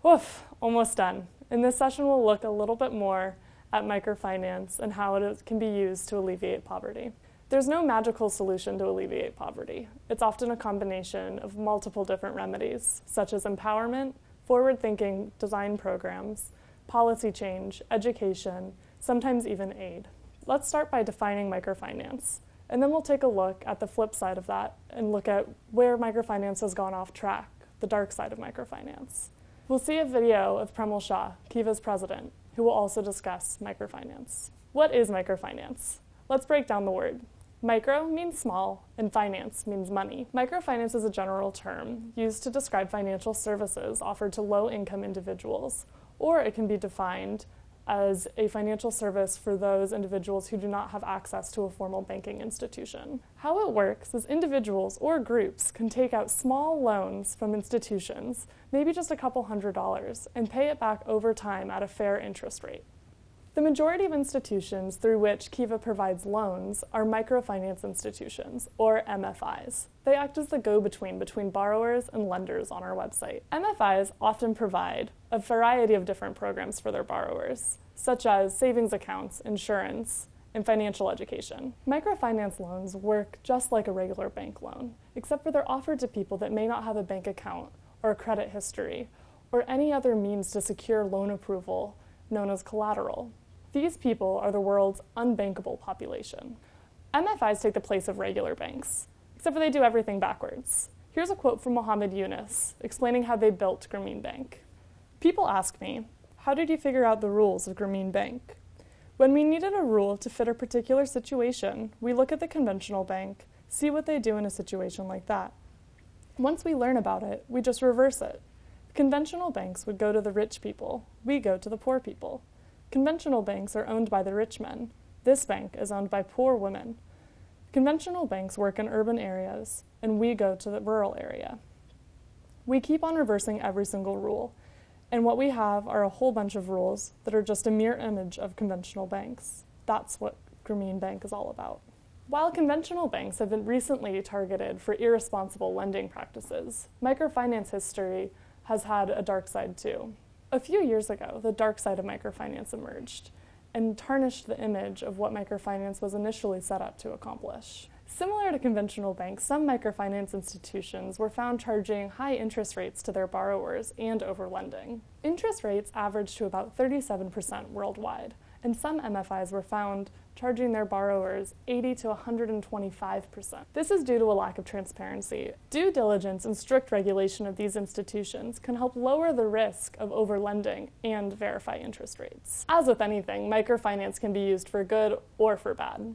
Woof, almost done. In this session, we'll look a little bit more at microfinance and how it can be used to alleviate poverty. There's no magical solution to alleviate poverty. It's often a combination of multiple different remedies, such as empowerment, forward-thinking design programs, policy change, education, sometimes even aid. Let's start by defining microfinance, and then we'll take a look at the flip side of that and look at where microfinance has gone off track, the dark side of microfinance. We'll see a video of Premal Shah, Kiva's president, who will also discuss microfinance. What is microfinance? Let's break down the word. Micro means small, and finance means money. Microfinance is a general term used to describe financial services offered to low-income individuals, or it can be defined as a financial service for those individuals who do not have access to a formal banking institution. How it works is individuals or groups can take out small loans from institutions, maybe just a couple $100s, and pay it back over time at a fair interest rate. The majority of institutions through which Kiva provides loans are microfinance institutions, or MFIs. They act as the go-between between borrowers and lenders on our website. MFIs often provide a variety of different programs for their borrowers, such as savings accounts, insurance, and financial education. Microfinance loans work just like a regular bank loan, except for they're offered to people that may not have a bank account or a credit history, or any other means to secure loan approval known as collateral. These people are the world's unbankable population. MFIs take the place of regular banks, except for they do everything backwards. Here's a quote from Mohammed Yunus explaining how they built Grameen Bank. People ask me, how did you figure out the rules of Grameen Bank? When we needed a rule to fit a particular situation, we look at the conventional bank, see what they do in a situation like that. Once we learn about it, we just reverse it. Conventional banks would go to the rich people, we go to the poor people. Conventional banks are owned by the rich men. This bank is owned by poor women. Conventional banks work in urban areas, and we go to the rural area. We keep on reversing every single rule, and what we have are a whole bunch of rules that are just a mere image of conventional banks. That's what Grameen Bank is all about. While conventional banks have been recently targeted for irresponsible lending practices, microfinance history has had a dark side too. A few years ago, the dark side of microfinance emerged and tarnished the image of what microfinance was initially set up to accomplish. Similar to conventional banks, some microfinance institutions were found charging high interest rates to their borrowers and overlending. Interest rates averaged to about 37% worldwide, and some MFIs were found charging their borrowers 80 to 125%. This is due to a lack of transparency. Due diligence and strict regulation of these institutions can help lower the risk of overlending and verify interest rates. As with anything, microfinance can be used for good or for bad.